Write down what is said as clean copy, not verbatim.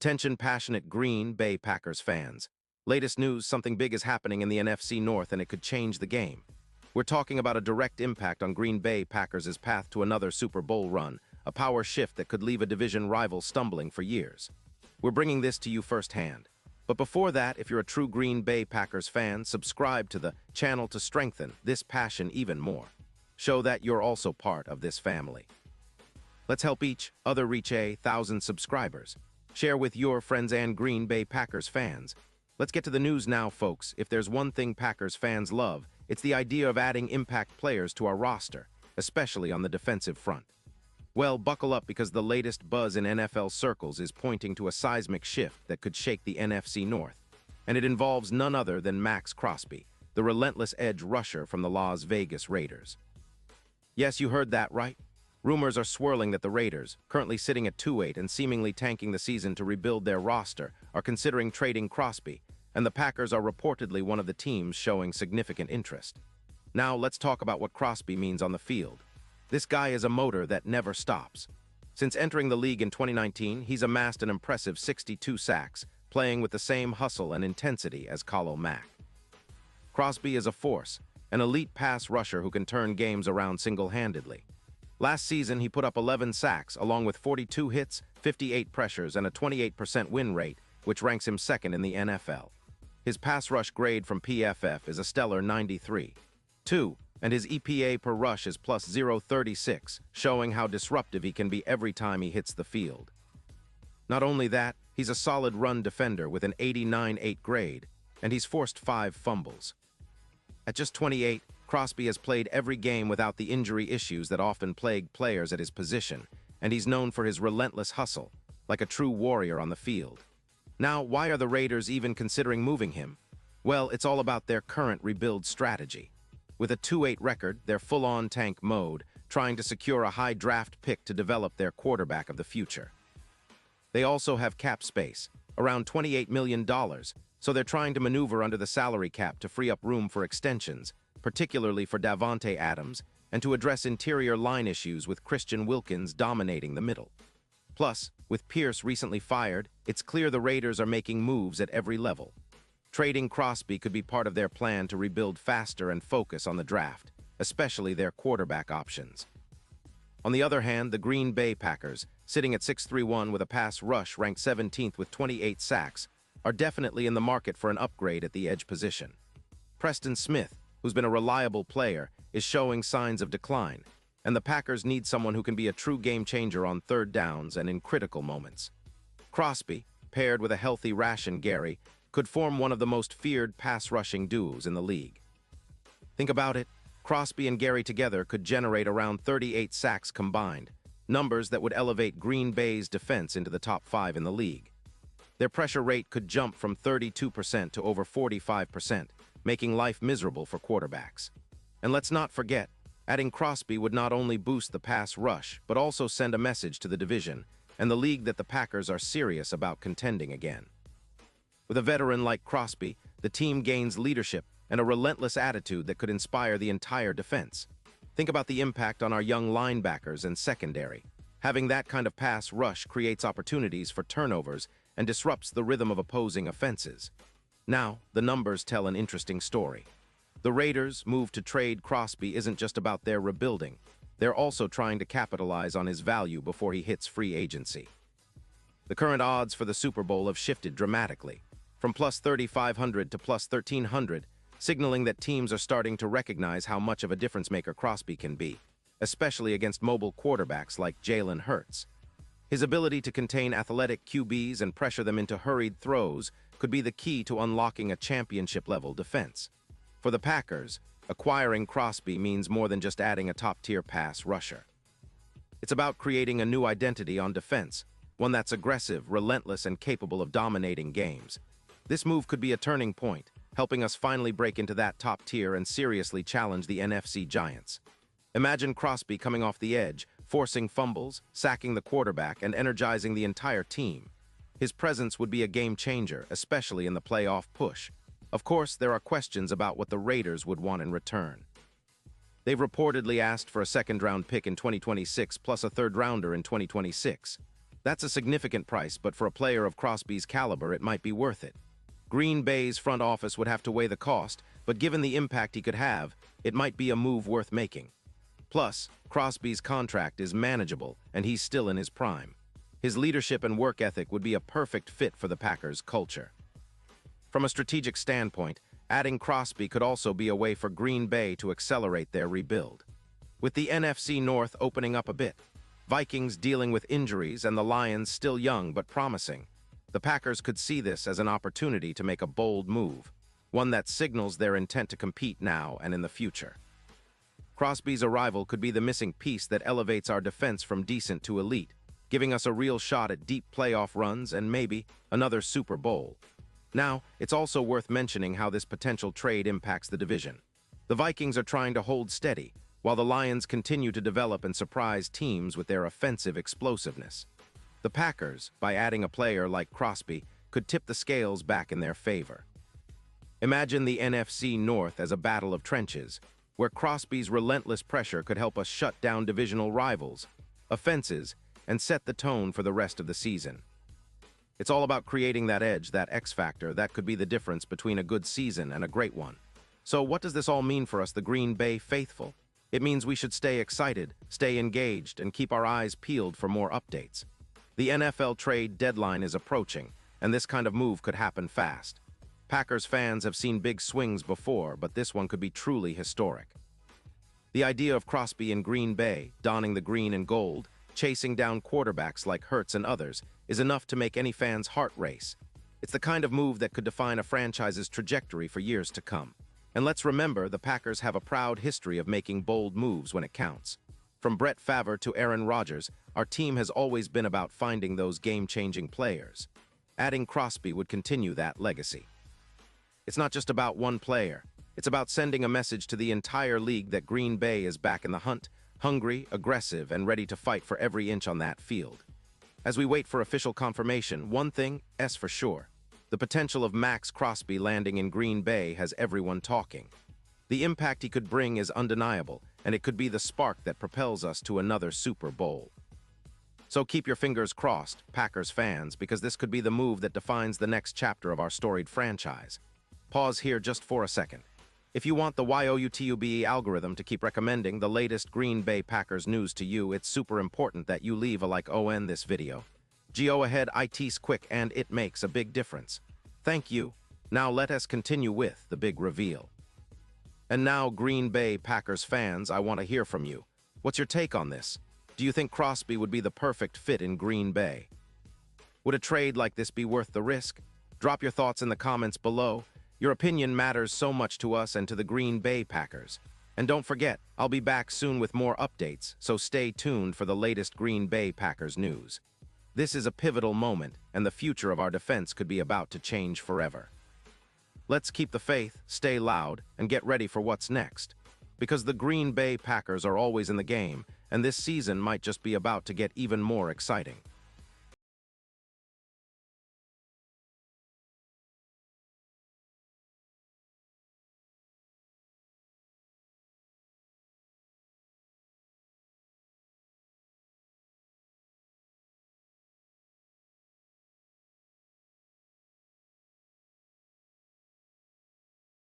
Attention passionate Green Bay Packers fans. Latest news, something big is happening in the NFC North and it could change the game. We're talking about a direct impact on Green Bay Packers' path to another Super Bowl run, a power shift that could leave a division rival stumbling for years. We're bringing this to you firsthand. But before that, if you're a true Green Bay Packers fan, subscribe to the channel to strengthen this passion even more. Show that you're also part of this family. Let's help each other reach 1,000 subscribers. Share with your friends and Green Bay Packers fans. Let's get to the news now, folks. If there's one thing Packers fans love, it's the idea of adding impact players to our roster, especially on the defensive front. Well, buckle up because the latest buzz in NFL circles is pointing to a seismic shift that could shake the NFC North. And it involves none other than Max Crosby, the relentless edge rusher from the Las Vegas Raiders. Yes, you heard that right. Rumors are swirling that the Raiders, currently sitting at 2-8 and seemingly tanking the season to rebuild their roster, are considering trading Crosby, and the Packers are reportedly one of the teams showing significant interest. Now, let's talk about what Crosby means on the field. This guy is a motor that never stops. Since entering the league in 2019, he's amassed an impressive 62 sacks, playing with the same hustle and intensity as Khalil Mack. Crosby is a force, an elite pass rusher who can turn games around single-handedly. Last season, he put up 11 sacks, along with 42 hits, 58 pressures, and a 28% win rate, which ranks him second in the NFL. His pass rush grade from PFF is a stellar 93.2, and his EPA per rush is plus 0.36, showing how disruptive he can be every time he hits the field. Not only that, he's a solid run defender with an 89.8 grade, and he's forced 5 fumbles. At just 28, Crosby has played every game without the injury issues that often plague players at his position, and he's known for his relentless hustle, like a true warrior on the field. Now, why are the Raiders even considering moving him? Well, it's all about their current rebuild strategy. With a 2-8 record, they're full-on tank mode, trying to secure a high draft pick to develop their quarterback of the future. They also have cap space, around $28 million, so they're trying to maneuver under the salary cap to free up room for extensions, particularly for Davante Adams, and to address interior line issues with Christian Wilkins dominating the middle. Plus, with Pierce recently fired, it's clear the Raiders are making moves at every level. Trading Crosby could be part of their plan to rebuild faster and focus on the draft, especially their quarterback options. On the other hand, the Green Bay Packers, sitting at 6-3-1 with a pass rush ranked 17th with 28 sacks, are definitely in the market for an upgrade at the edge position. Preston Smith, who's been a reliable player, is showing signs of decline, and the Packers need someone who can be a true game-changer on third downs and in critical moments. Crosby, paired with a healthy Rashan Gary, could form one of the most feared pass-rushing duos in the league. Think about it, Crosby and Gary together could generate around 38 sacks combined, numbers that would elevate Green Bay's defense into the top 5 in the league. Their pressure rate could jump from 32% to over 45%, making life miserable for quarterbacks. And let's not forget, adding Crosby would not only boost the pass rush, but also send a message to the division and the league that the Packers are serious about contending again. With a veteran like Crosby, the team gains leadership and a relentless attitude that could inspire the entire defense. Think about the impact on our young linebackers and secondary. Having that kind of pass rush creates opportunities for turnovers and disrupts the rhythm of opposing offenses. Now, the numbers tell an interesting story. The Raiders' move to trade Crosby isn't just about their rebuilding. They're also trying to capitalize on his value before he hits free agency. The current odds for the Super Bowl have shifted dramatically, from plus 3,500 to plus 1,300, signaling that teams are starting to recognize how much of a difference-maker Crosby can be, especially against mobile quarterbacks like Jalen Hurts. His ability to contain athletic QBs and pressure them into hurried throws could be the key to unlocking a championship-level defense. For the Packers, acquiring Crosby means more than just adding a top-tier pass rusher. It's about creating a new identity on defense, one that's aggressive, relentless, and capable of dominating games. This move could be a turning point, helping us finally break into that top tier and seriously challenge the NFC Giants. Imagine Crosby coming off the edge, forcing fumbles, sacking the quarterback, and energizing the entire team. His presence would be a game-changer, especially in the playoff push. Of course, there are questions about what the Raiders would want in return. They've reportedly asked for a second-round pick in 2026 plus a third-rounder in 2026. That's a significant price, but for a player of Crosby's caliber, it might be worth it. Green Bay's front office would have to weigh the cost, but given the impact he could have, it might be a move worth making. Plus, Crosby's contract is manageable, and he's still in his prime. His leadership and work ethic would be a perfect fit for the Packers' culture. From a strategic standpoint, adding Crosby could also be a way for Green Bay to accelerate their rebuild. With the NFC North opening up a bit, Vikings dealing with injuries and the Lions still young but promising, the Packers could see this as an opportunity to make a bold move, one that signals their intent to compete now and in the future. Crosby's arrival could be the missing piece that elevates our defense from decent to elite, giving us a real shot at deep playoff runs and maybe another Super Bowl. Now, it's also worth mentioning how this potential trade impacts the division. The Vikings are trying to hold steady, while the Lions continue to develop and surprise teams with their offensive explosiveness. The Packers, by adding a player like Crosby, could tip the scales back in their favor. Imagine the NFC North as a battle of trenches, where Crosby's relentless pressure could help us shut down divisional rivals, offenses, and set the tone for the rest of the season. It's all about creating that edge, that X factor, that could be the difference between a good season and a great one. So what does this all mean for us, the Green Bay faithful? It means we should stay excited, stay engaged, and keep our eyes peeled for more updates. The NFL trade deadline is approaching, and this kind of move could happen fast. Packers fans have seen big swings before, but this one could be truly historic. The idea of Crosby in Green Bay, donning the green and gold, chasing down quarterbacks like Hurts and others, is enough to make any fan's heart race. It's the kind of move that could define a franchise's trajectory for years to come. And let's remember, the Packers have a proud history of making bold moves when it counts. From Brett Favre to Aaron Rodgers, our team has always been about finding those game-changing players. Adding Crosby would continue that legacy. It's not just about one player. It's about sending a message to the entire league that Green Bay is back in the hunt, hungry, aggressive, and ready to fight for every inch on that field. As we wait for official confirmation, one thing is for sure. The potential of Max Crosby landing in Green Bay has everyone talking. The impact he could bring is undeniable, and it could be the spark that propels us to another Super Bowl. So keep your fingers crossed, Packers fans, because this could be the move that defines the next chapter of our storied franchise. Pause here just for a second. If you want the YouTube algorithm to keep recommending the latest Green Bay Packers news to you, it's super important that you leave a like on this video. Go ahead, it's quick and it makes a big difference. Thank you. Now let us continue with the big reveal. And now, Green Bay Packers fans, I want to hear from you. What's your take on this? Do you think Crosby would be the perfect fit in Green Bay? Would a trade like this be worth the risk? Drop your thoughts in the comments below. Your opinion matters so much to us and to the Green Bay Packers. And don't forget, I'll be back soon with more updates, so stay tuned for the latest Green Bay Packers news. This is a pivotal moment, and the future of our defense could be about to change forever. Let's keep the faith, stay loud, and get ready for what's next. Because the Green Bay Packers are always in the game, and this season might just be about to get even more exciting.